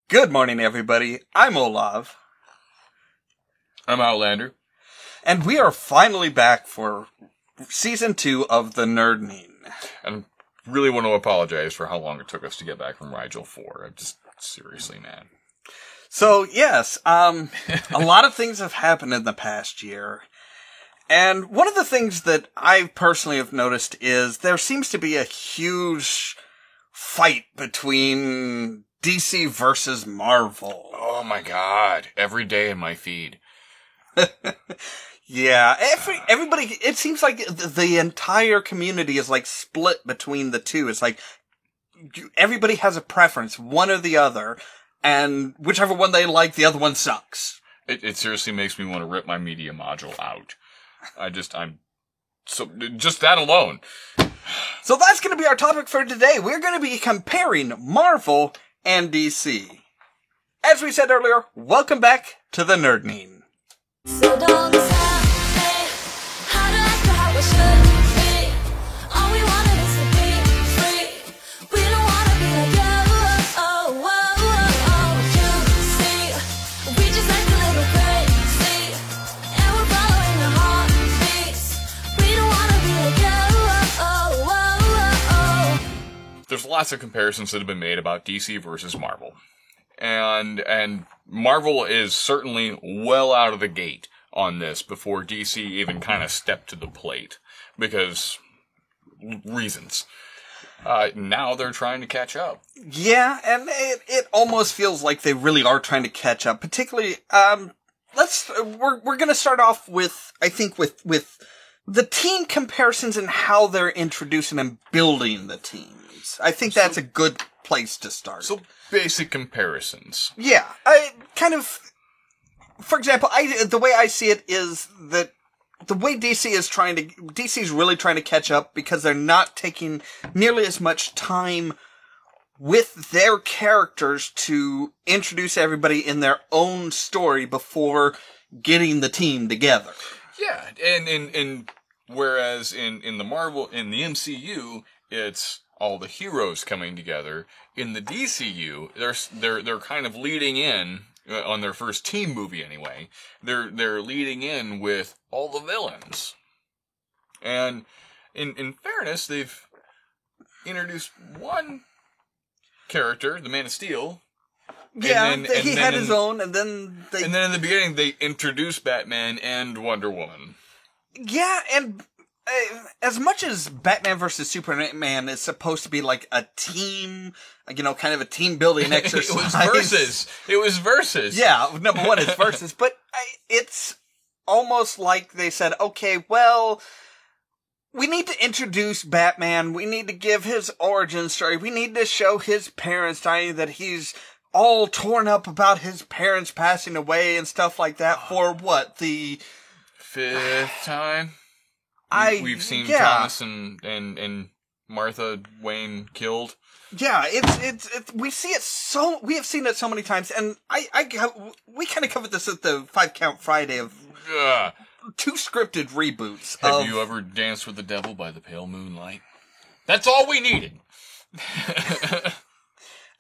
Good morning, everybody. I'm Olav. I'm Outlander. And we are finally back for Season 2 of The Nerdning. And I really want to apologize for how long it took us to get back from Rigel 4. I'm just seriously mad. So, yes, a lot of things have happened in the past year. And one of the things that I personally have noticed is there seems to be a huge fight between DC versus Marvel. Oh my god. Every day in my feed. Yeah, everybody, it seems like the entire community is like split between the two. It's like everybody has a preference, one or the other, and whichever one they like, the other one sucks. It seriously makes me want to rip my media module out. Just that alone. So that's going to be our topic for today. We're going to be comparing Marvel and DC. As we said earlier, welcome back to the Nerdning. So don't tell me how to act or how it should be. All we wanted is to be free. We don't wanna be like you. You see, we just act a little crazy, and we're following the heartbeats. We don't wanna be like you. There's lots of comparisons that have been made about DC versus Marvel. And Marvel is certainly well out of the gate on this before DC even kind of stepped to the plate. Because reasons. Now they're trying to catch up. Yeah, and it almost feels like they really are trying to catch up. Particularly, we're gonna start off with, I think, with the team comparisons and how they're introducing and building the teams. I think that's a good place to start. So, basic comparisons. Yeah, for example, the way I see it is that the way DC's really trying to catch up because they're not taking nearly as much time with their characters to introduce everybody in their own story before getting the team together. Yeah, and whereas in the MCU, it's all the heroes coming together. In the DCU, they're kind of leading in on their first team movie anyway. They're leading in with all the villains. And in fairness, they've introduced one character, the Man of Steel. Yeah, he had his own, and then in the beginning they introduced Batman and Wonder Woman. Yeah, and as much as Batman vs. Superman is supposed to be like a team, kind of a team building exercise. It was versus. Yeah, number one is versus, but it's almost like they said, okay, well, we need to introduce Batman, we need to give his origin story, we need to show his parents dying, that he's all torn up about his parents passing away and stuff like that for what, the fifth time? We've seen Thomas and Martha Wayne killed. Yeah, it's we have seen it so many times, and we kind of covered this at the 5 Count Friday of 2 scripted reboots. Have you ever danced with the devil by the pale moonlight? That's all we needed.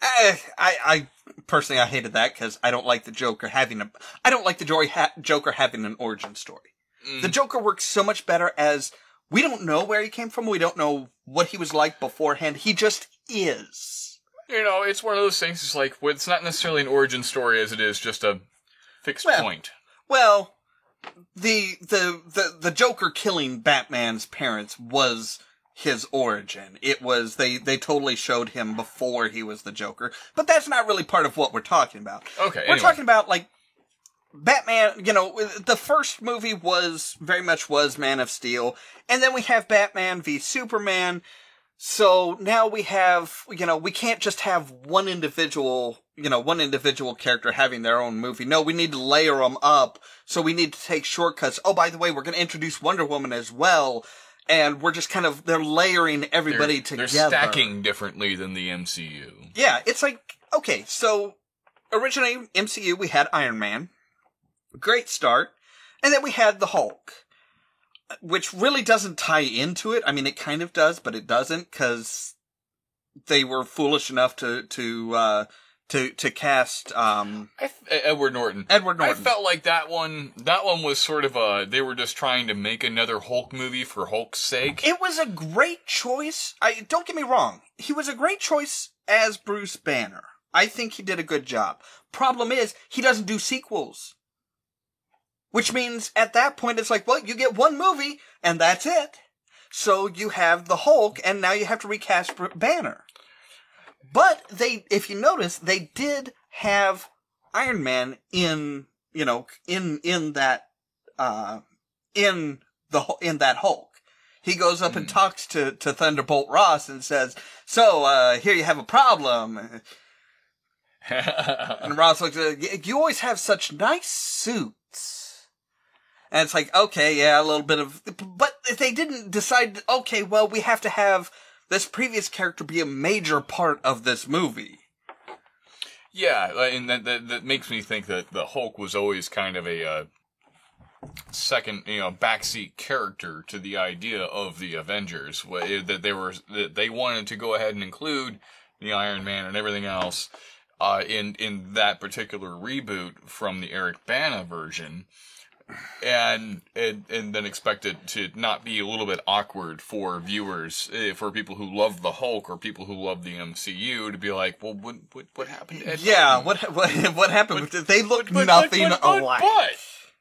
I personally, I hated that because I don't like the Joker having Joker having an origin story. The Joker works so much better as we don't know where he came from. We don't know what he was like beforehand. He just is. It's one of those things. It's like, it's not necessarily an origin story as it is just a fixed point. Well, the Joker killing Batman's parents was his origin. It was, they totally showed him before he was the Joker. But that's not really part of what we're talking about. Okay, We're talking about, like, Batman, the first movie was Man of Steel, and then we have Batman v Superman, so now we have, we can't just have one individual character having their own movie. No, we need to layer them up, so we need to take shortcuts. Oh, by the way, we're going to introduce Wonder Woman as well, and we're just they're layering everybody together. They're stacking differently than the MCU. Yeah, it's like, okay, so originally, MCU, we had Iron Man. Great start. And then we had the Hulk, which really doesn't tie into it. I mean, it kind of does, but it doesn't, because they were foolish enough to to cast Edward Norton. Edward Norton. I felt like that one was sort of they were just trying to make another Hulk movie for Hulk's sake. It was a great choice. Don't get me wrong. He was a great choice as Bruce Banner. I think he did a good job. Problem is, he doesn't do sequels. Which means, at that point, it's like, well, you get one movie, and that's it. So you have the Hulk, and now you have to recast Banner. But if you notice, they did have Iron Man in that Hulk. He goes up and talks to Thunderbolt Ross and says, "So, here you have a problem." And Ross looks at it, "You always have such nice suits." And it's like, okay, yeah, a little bit of, but they didn't decide, okay, well, we have to have this previous character be a major part of this movie. Yeah, and that makes me think that the Hulk was always kind of a second, backseat character to the idea of the Avengers. That they wanted to go ahead and include the Iron Man and everything else in that particular reboot from the Eric Bana version. And then expect it to not be a little bit awkward for viewers, for people who love the Hulk or people who love the MCU, to be like, well, what happened to Ed Yeah, Norton? what happened? They look nothing alike.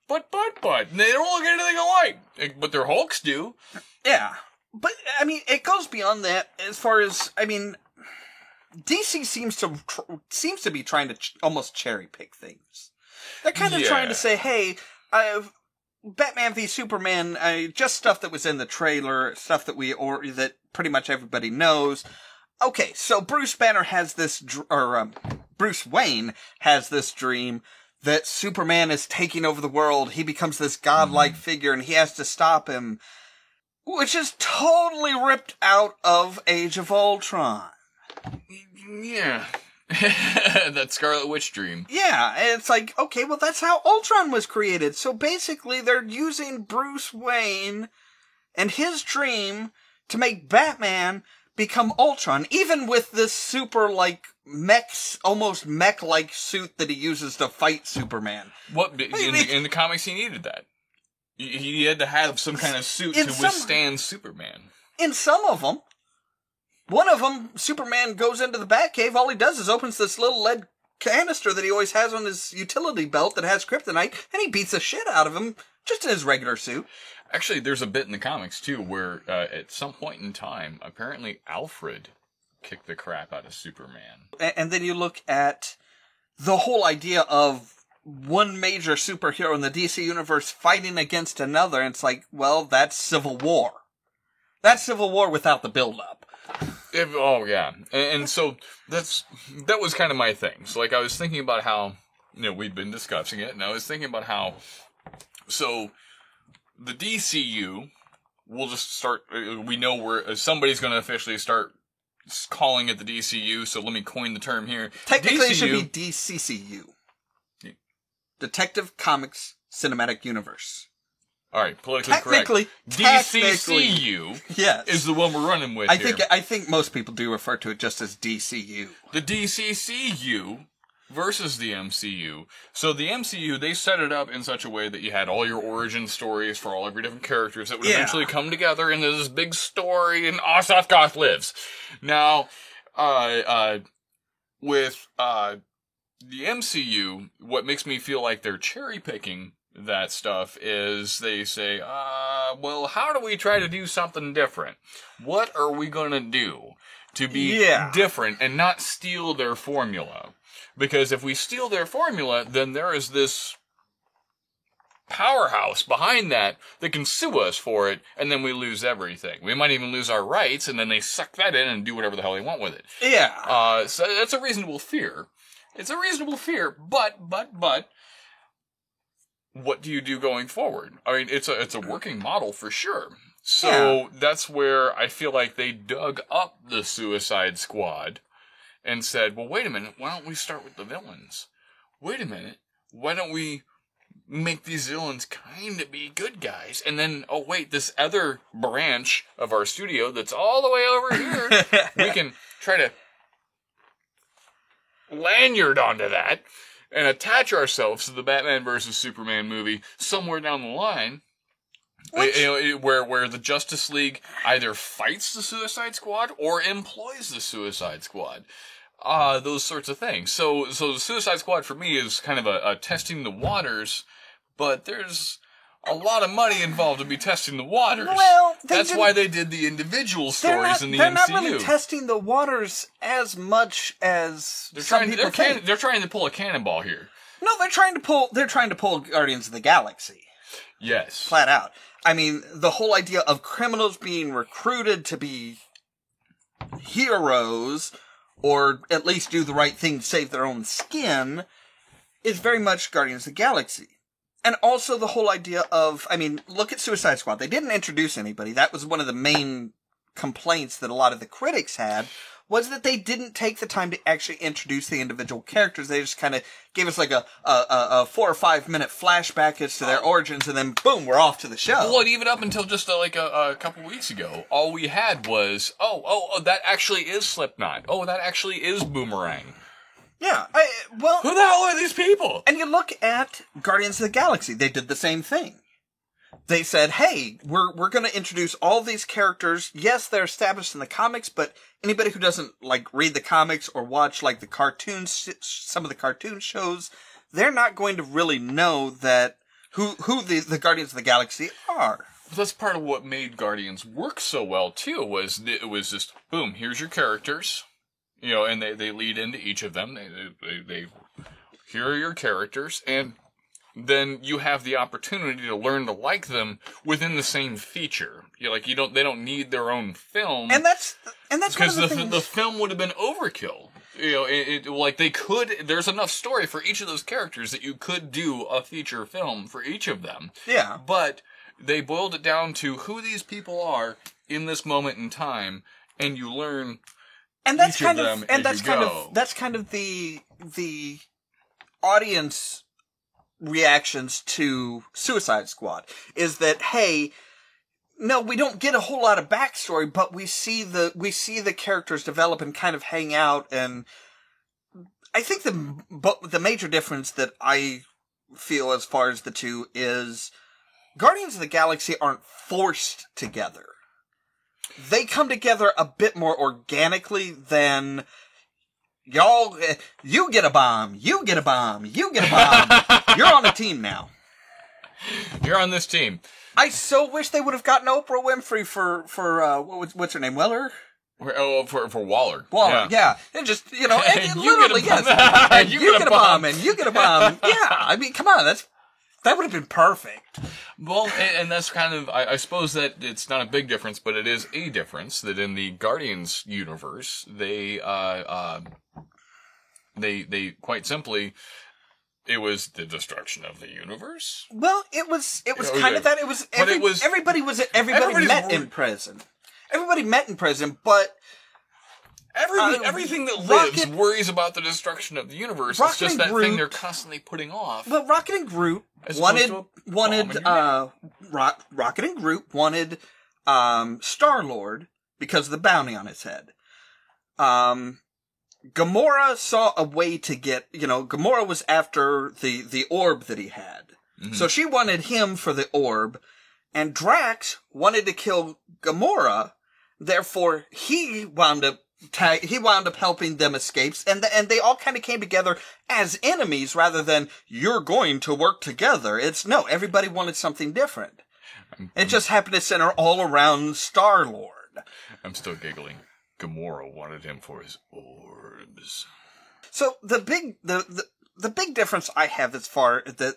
But they don't look anything alike. But their Hulks do. Yeah, but I mean, it goes beyond that. As far as DC seems to be trying to almost cherry pick things. They're kind of trying to say, hey. Batman v Superman, just stuff that was in the trailer, stuff that that pretty much everybody knows. Okay, so Bruce Banner has this, Bruce Wayne has this dream that Superman is taking over the world. He becomes this godlike figure and he has to stop him, which is totally ripped out of Age of Ultron. Yeah. That Scarlet Witch dream. Yeah, and it's like, okay, well, that's how Ultron was created. So basically, they're using Bruce Wayne and his dream to make Batman become Ultron, even with this super, almost mech-like suit that he uses to fight Superman. In the comics, he needed that. He had to have some kind of suit to withstand Superman. In some of them. One of them, Superman goes into the Batcave, all he does is opens this little lead canister that he always has on his utility belt that has kryptonite, and he beats the shit out of him just in his regular suit. Actually, there's a bit in the comics, too, where at some point in time, apparently Alfred kicked the crap out of Superman. And then you look at the whole idea of one major superhero in the DC universe fighting against another, and it's like, well, that's Civil War. That's Civil War without the build-up. Yeah, and so that was kind of my thing. So I was thinking about how we've been discussing it, and I was thinking about how so the DCU will just start. We know where somebody's going to officially start calling it the DCU. So let me coin the term here. Technically, it should be DCCU, Detective Comics Cinematic Universe. All right, politically correct. DCCU is the one we're running with here. I think most people do refer to it just as DCU. The DCCU versus the MCU. So the MCU, they set it up in such a way that you had all your origin stories for every different characters that would eventually come together into this big story, and Azoth Goth lives. Now, with the MCU, what makes me feel like they're cherry picking that stuff is they say, well, how do we try to do something different? What are we going to do to be different and not steal their formula? Because if we steal their formula, then there is this powerhouse behind that can sue us for it, and then we lose everything. We might even lose our rights, and then they suck that in and do whatever the hell they want with it. Yeah. So that's a reasonable fear. It's a reasonable fear, but what do you do going forward? I mean, it's a working model for sure. So that's where I feel like they dug up the Suicide Squad and said, well, wait a minute, why don't we start with the villains? Wait a minute, why don't we make these villains kind of be good guys? And then, oh wait, this other branch of our studio that's all the way over here, we can try to lanyard onto that and attach ourselves to the Batman versus Superman movie somewhere down the line. Where the Justice League either fights the Suicide Squad or employs the Suicide Squad. Those sorts of things. So the Suicide Squad for me is kind of a testing the waters, but there's a lot of money involved to be testing the waters. Well, that's why they did the individual stories in the they're MCU. not really testing the waters as much as some people think. They're trying to pull a cannonball here. No, they're trying to pull Guardians of the Galaxy. Yes. Flat out. I mean, the whole idea of criminals being recruited to be heroes, or at least do the right thing to save their own skin, is very much Guardians of the Galaxy. And also the whole idea of, I mean, look at Suicide Squad. They didn't introduce anybody. That was one of the main complaints that a lot of the critics had, was that they didn't take the time to actually introduce the individual characters. They just kind of gave us like a 4 or 5 minute flashback as to their origins, and then boom, we're off to the show. Well, even up until just a couple weeks ago, all we had was, oh, that actually is Slipknot. Oh, that actually is Boomerang. Yeah, Who the hell are these people? And you look at Guardians of the Galaxy, they did the same thing. They said, hey, we're going to introduce all these characters. Yes, they're established in the comics, but anybody who doesn't, like, read the comics or watch, like, the cartoons, some of the cartoon shows, they're not going to really know that who the Guardians of the Galaxy are. That's part of what made Guardians work so well, too, was it was just, boom, here's your characters. You know, and they lead into each of them. They here are your characters, and then you have the opportunity to learn to like them within the same feature. They don't need their own film. And that's because one of the things. The film would have been overkill. You know, there's enough story for each of those characters that you could do a feature film for each of them. Yeah. But they boiled it down to who these people are in this moment in time, and you learn. And that's kind of the audience reactions to Suicide Squad, is that, hey, no, we don't get a whole lot of backstory, but we see the characters develop and kind of hang out. And I think the major difference that I feel as far as the two is Guardians of the Galaxy aren't forced together. They come together a bit more organically than, y'all, you get a bomb, you get a bomb, you get a bomb. You're on a team now. You're on this team. I so wish they would have gotten Oprah Winfrey for what's her name, Weller? For Waller. Waller, yeah. And just, and literally, yes. And you get a bomb, and you get a bomb. Yeah, I mean, come on, that would have been perfect. Well, and that's kind of, I suppose that it's not a big difference, but it is a difference that in the Guardians universe, they quite simply, it was the destruction of the universe. Well, it was kind of that. Everybody met in prison. Everybody met in prison, but everything that lives worries about the destruction of the universe. It's just that thing they're constantly putting off. But Rocket and Groot wanted Star-Lord because of the bounty on his head. Gamora saw a way to get, Gamora was after the orb that he had. Mm-hmm. So she wanted him for the orb, and Drax wanted to kill Gamora, therefore he wound up helping them escape, and they all kind of came together as enemies rather than, you're going to work together. Everybody wanted something different. It just happened to center all around Star-Lord. I'm still giggling. Gamora wanted him for his orbs. So the big difference I have that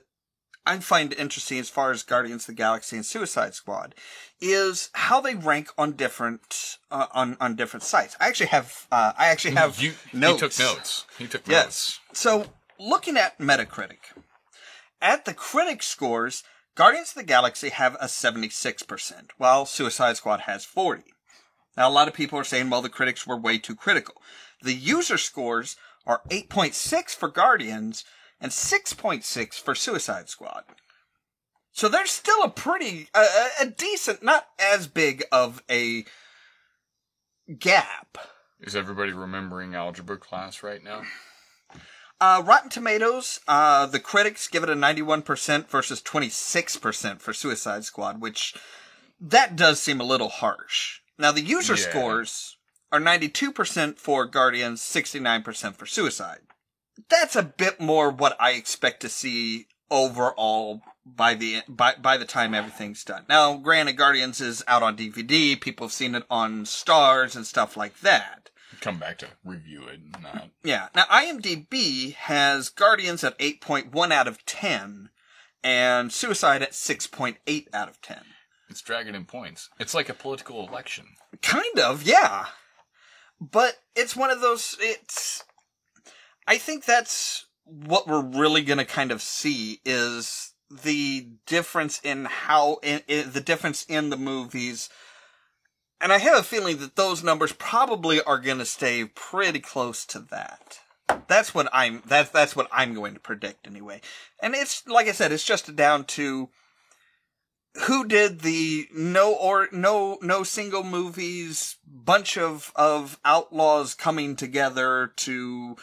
I find interesting as far as Guardians of the Galaxy and Suicide Squad is how they rank on different on different sites. I actually have notes. He took notes. Yes. So looking at Metacritic, at the critic scores, Guardians of the Galaxy have a 76%, while Suicide Squad has 40%. Now, a lot of people are saying, well, the critics were way too critical. The user scores are 8.6 for Guardians and 6.6 for Suicide Squad. So there's still a decent, not as big of a gap. Is everybody remembering algebra class right now? Rotten Tomatoes, the critics give it a 91% versus 26% for Suicide Squad, which that does seem a little harsh. Now, the user scores are 92% for Guardians, 69% for Suicide. That's a bit more what I expect to see overall by the time everything's done. Now, granted, Guardians is out on DVD. People have seen it on Stars and stuff like that. Come back to review it, not... Yeah. Now, IMDb has Guardians at 8.1 out of 10, and Suicide at 6.8 out of 10. It's dragging in points. It's like a political election. Kind of, yeah. But it's one of those, I think that's what we're really gonna kind of see is the difference in the difference in the movies. And I have a feeling that those numbers probably are gonna stay pretty close to that. That's what I'm going to predict anyway. And it's, like I said, it's just down to who did the no single movies, bunch of outlaws coming together to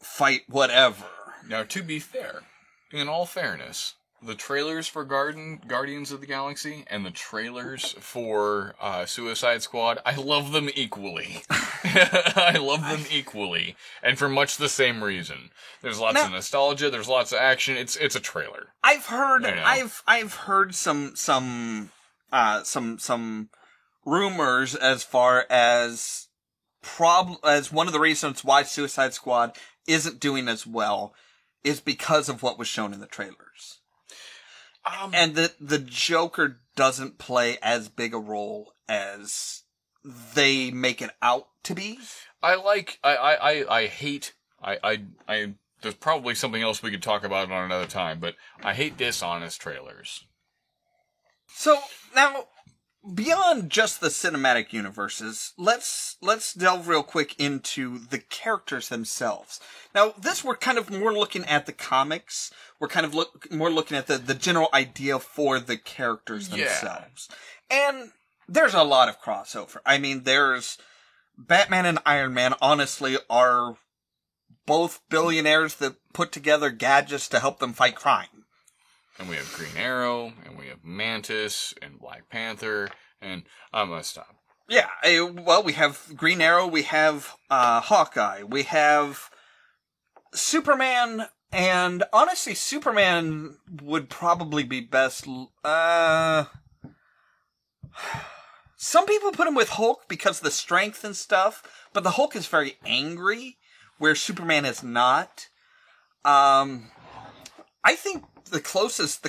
fight whatever. Now, to be fair, in all fairness, the trailers for Guardians of the Galaxy and the trailers for Suicide Squad, I love them equally. I love them equally, and for much the same reason. There's lots of nostalgia. There's lots of action. It's a trailer. I've heard some rumors as far as one of the reasons why Suicide Squad isn't doing as well is because of what was shown in the trailers. And the Joker doesn't play as big a role as they make it out to be. There's probably something else we could talk about on another time, but I hate dishonest trailers. So, now, beyond just the cinematic universes, let's delve real quick into the characters themselves. Now, we're kind of more looking at the comics. We're kind of more looking at the general idea for the characters themselves. Yeah. And there's a lot of crossover. I mean, there's Batman and Iron Man, honestly, are both billionaires that put together gadgets to help them fight crime. And we have Green Arrow, and we have Mantis, and Black Panther, and I'm gonna stop. Yeah, well, we have Green Arrow, we have Hawkeye, we have Superman, and honestly, Superman would probably be best. Some people put him with Hulk because of the strength and stuff, but the Hulk is very angry, where Superman is not. I think the closest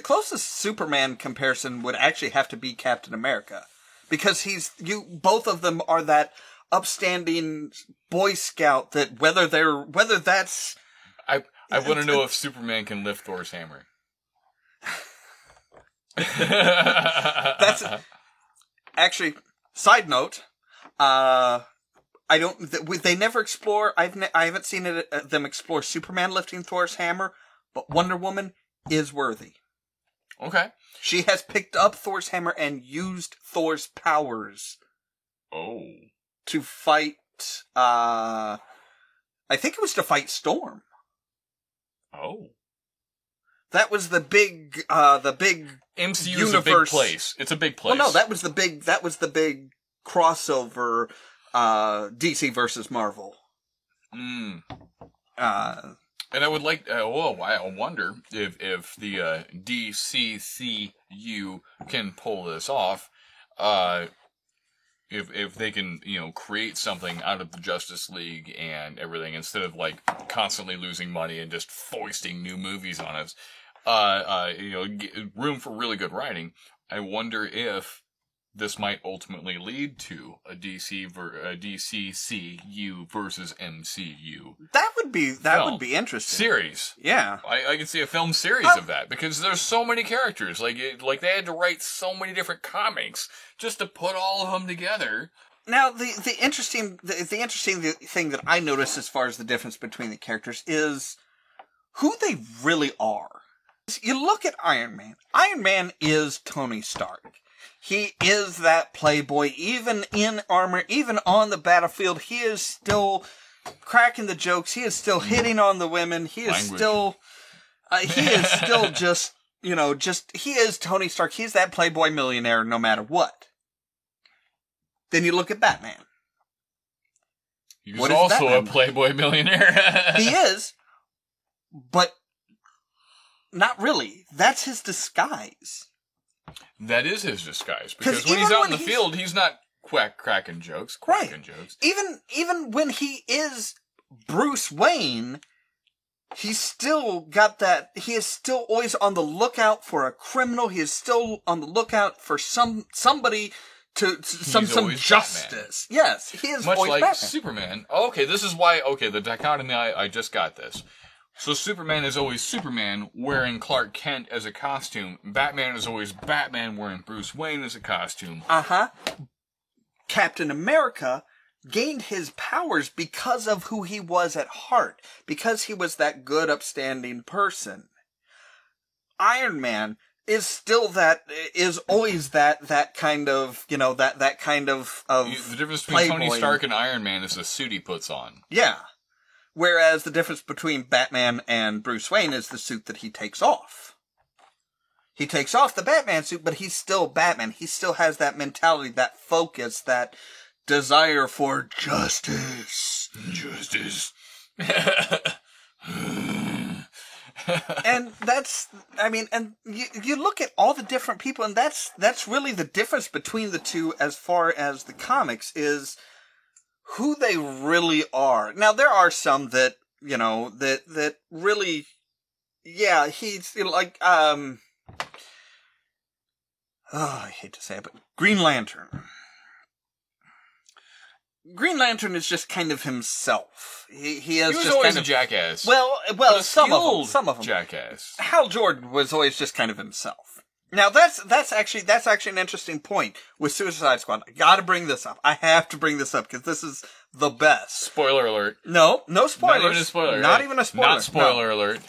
Superman comparison would actually have to be Captain America, because both of them are that upstanding Boy Scout that whether that's. I want to know if Superman can lift Thor's hammer. That's actually, side note. They never explore. I haven't seen them explore Superman lifting Thor's hammer, but Wonder Woman is worthy. Okay. She has picked up Thor's hammer and used Thor's powers. Oh. To fight, I think it was to fight Storm. Oh. That was the big MCU MCU universe. is a big place. It's a big place. Well, no, that was the big crossover, DC versus Marvel. And I would like, I wonder if the DCCU can pull this off. If they can, create something out of the Justice League and everything, instead of constantly losing money and just foisting new movies on us, room for really good writing. I wonder if this might ultimately lead to a DCCU versus MCU. That would be interesting. Series. Yeah. I can see a film series of that, because there's so many characters. Like they had to write so many different comics just to put all of them together. Now, the interesting thing that I noticed as far as the difference between the characters is who they really are. You look at Iron Man. Iron Man is Tony Stark. He is that playboy, even in armor, even on the battlefield. He is still cracking the jokes. He is still hitting on the women. He is Language. still, he is still just, he is Tony Stark. He's that playboy millionaire no matter what. Then you look at Batman. He's What is also Batman? a playboy millionaire. He is, but not really. That's his disguise. That is his disguise. Because 'Cause when he's even out in when the he's- field, he's not cracking jokes. Jokes. Even when he is Bruce Wayne, he's still got that. He is still always on the lookout for a criminal. He is still on the lookout for somebody to some always justice. Yes, he is Much always like Batman. Superman. Oh, okay, this is why. Okay, the dichotomy. I just got this. So Superman is always Superman wearing Clark Kent as a costume. Batman is always Batman wearing Bruce Wayne as a costume. Captain America gained his powers because of who he was at heart, because he was that good, upstanding person. Iron Man is always that kind of, that kind of The difference between Tony playboy. Stark and Iron Man is the suit he puts on. Yeah. Whereas the difference between Batman and Bruce Wayne is the suit that he takes off. He takes off the Batman suit, but he's still Batman. He still has that mentality, that focus, that desire for justice. Justice. And and you look at all the different people, and that's really the difference between the two as far as the comics is who they really are. Now, there are some that, that really, yeah, he's like, I hate to say it, but Green Lantern. Green Lantern is just kind of himself. He was just always kind a of jackass. Well, But a some skilled of them. jackass. Hal Jordan was always just kind of himself. Now that's actually an interesting point with Suicide Squad. I gotta bring this up. I have to bring this up because this is the best. Spoiler alert. No spoilers. Not even a spoiler. Not even a spoiler. Not spoiler alert.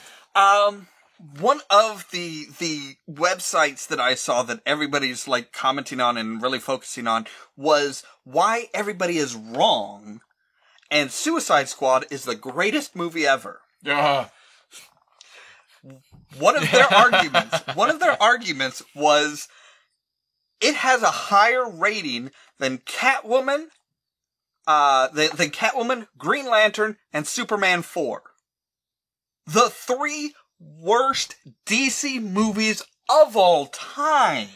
One of the websites that I saw that everybody's like commenting on and really focusing on was why everybody is wrong, and Suicide Squad is the greatest movie ever. One of their arguments was it has a higher rating than Catwoman, Green Lantern, and Superman 4. The 3 worst DC movies of all time.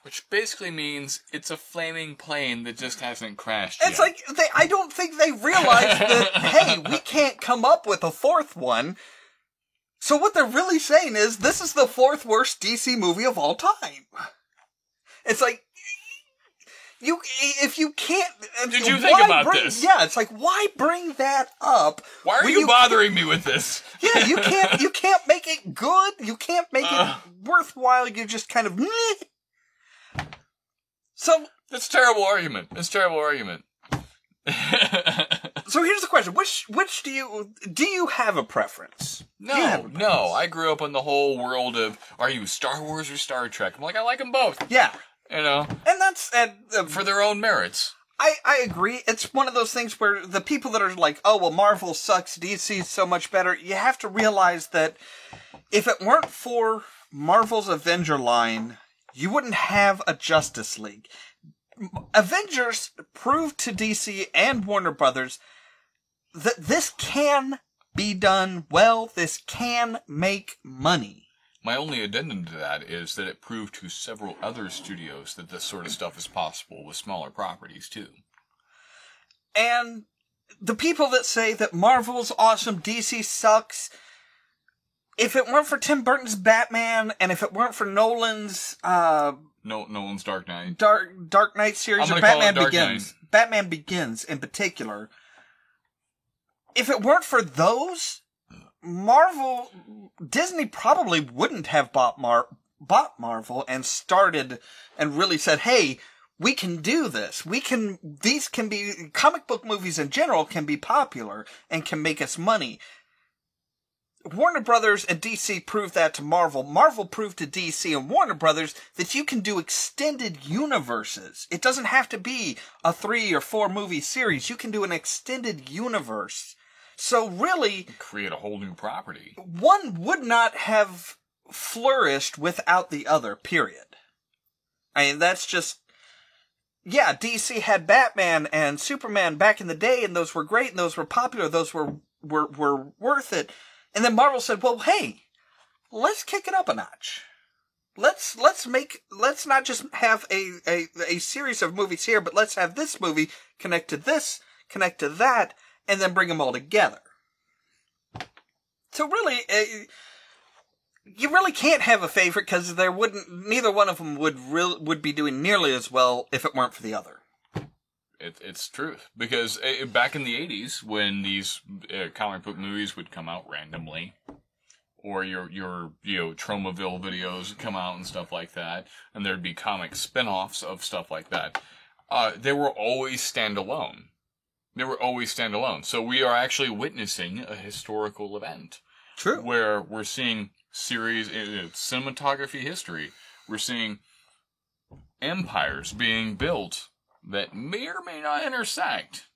Which basically means it's a flaming plane that just hasn't crashed It's yet. like, I don't think they realized that, hey, we can't come up with a 4th one. So what they're really saying is, this is the 4th worst DC movie of all time. It's like, if you can't... Did you think about this? Yeah, it's like, why bring that up? Why are when you bothering me with this? Yeah, you can't make it good. You can't make it worthwhile. You just kind of... So... That's a terrible argument. It's a terrible argument. So here's the question: which do you have a preference? Do you have a preference? No. I grew up in the whole world of, are you Star Wars or Star Trek? I'm like, I like them both. Yeah, And that's for their own merits. I agree. It's one of those things where the people that are like, oh well, Marvel sucks, DC's so much better. You have to realize that if it weren't for Marvel's Avenger line, you wouldn't have a Justice League. Avengers proved to DC and Warner Brothers that this can be done well. This can make money. My only addendum to that is that it proved to several other studios that this sort of stuff is possible with smaller properties, too. And the people that say that Marvel's awesome, DC sucks, if it weren't for Tim Burton's Batman, and if it weren't for Nolan's Nolan's Dark Knight. Dark Knight series, I'm or gonna call Batman it Dark Begins. Knight. Batman Begins in particular. If it weren't for those, Disney probably wouldn't have bought Marvel and started and really said, hey, we can do this. Comic book movies in general can be popular and can make us money. Warner Brothers and DC proved that to Marvel. Marvel proved to DC and Warner Brothers that you can do extended universes. It doesn't have to be a 3 or 4 movie series. You can do an extended universe So really, Create a whole new property. one would not have flourished without the other, period. I mean, that's just... Yeah, DC had Batman and Superman back in the day, and those were great, and those were popular, those were worth it. And then Marvel said, well, hey, let's kick it up a notch. Let's not just have a series of movies here, but let's have this movie connect to this, connect to that, and then bring them all together. So really, you really can't have a favorite because neither one of them would be doing nearly as well if it weren't for the other. It's truth, because back in the 80s, when these comic book movies would come out randomly, or your Tromaville videos would come out and stuff like that, and there'd be comic spin-offs of stuff like that, they were always standalone. So we are actually witnessing a historical event. True. Where we're seeing series, cinematography history, we're seeing empires being built that may or may not intersect.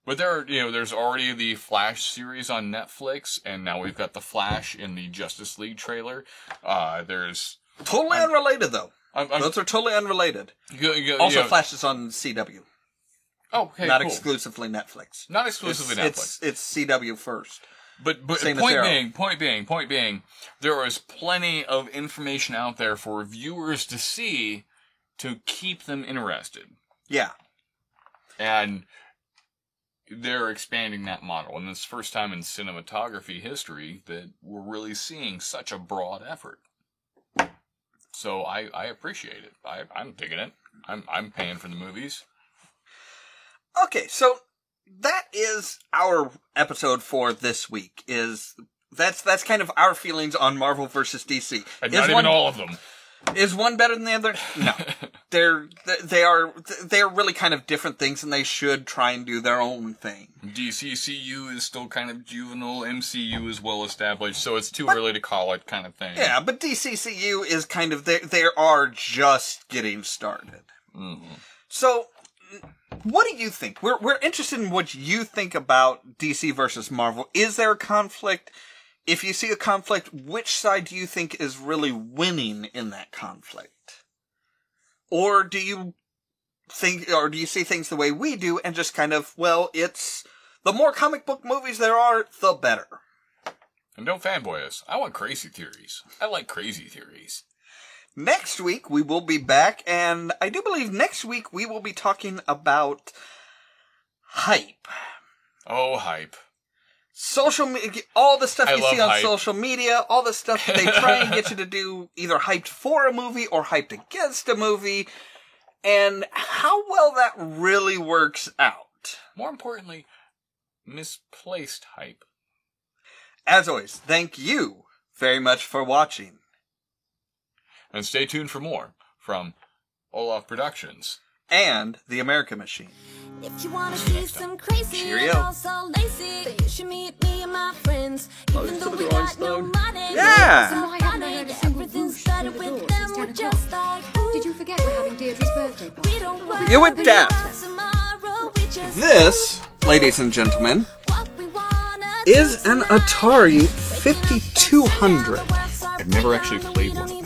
But there's already the Flash series on Netflix, and now we've got the Flash in the Justice League trailer. There's totally unrelated though. Those are totally unrelated. Also, Flash is on CW. Oh, okay, not cool. exclusively Netflix. Not exclusively Netflix. It's CW first. But point being, there is plenty of information out there for viewers to see to keep them interested. Yeah. And they're expanding that model. And it's the first time in cinematography history that we're really seeing such a broad effort. So I appreciate it. I'm digging it. I'm paying for the movies. Okay, so that is our episode for this week. That's kind of our feelings on Marvel versus DC. And not even all of them. Is one better than the other? No. They are really kind of different things, and they should try and do their own thing. DCCU is still kind of juvenile, MCU is well established, so it's too early to call it kind of thing. Yeah, but DCCU is kind of, they are just getting started. Mm-hmm. So, what do you think? We're interested in what you think about DC versus Marvel. Is there a conflict? If you see a conflict, which side do you think is really winning in that conflict? Or do you see things the way we do and just kind of, well, it's the more comic book movies there are, the better. And don't fanboy us. I want crazy theories. I like crazy theories. Next week we will be back, and I do believe next week we will be talking about hype. Oh, hype. Social media, all the stuff you see on hype. social media, all the stuff that they try and get you to do, either hyped for a movie or hyped against a movie, and how well that really works out. More importantly, misplaced hype. As always, thank you very much for watching. And stay tuned for more from Olaf Productions. And The American Machine. If you wanna see some crazy Cheerio. and also lazy, then you should meet me and my friends. Even though we got no money, Yeah. so I haven't heard a single everything booth started through the with doors them. since We're 10 just o'clock. like, Did you forget we're having Deirdre's birthday party? we don't worry You were deaf. about tomorrow, we just This, ladies and gentlemen, what we wanna is do an tonight. Atari 5200. I've never actually played one.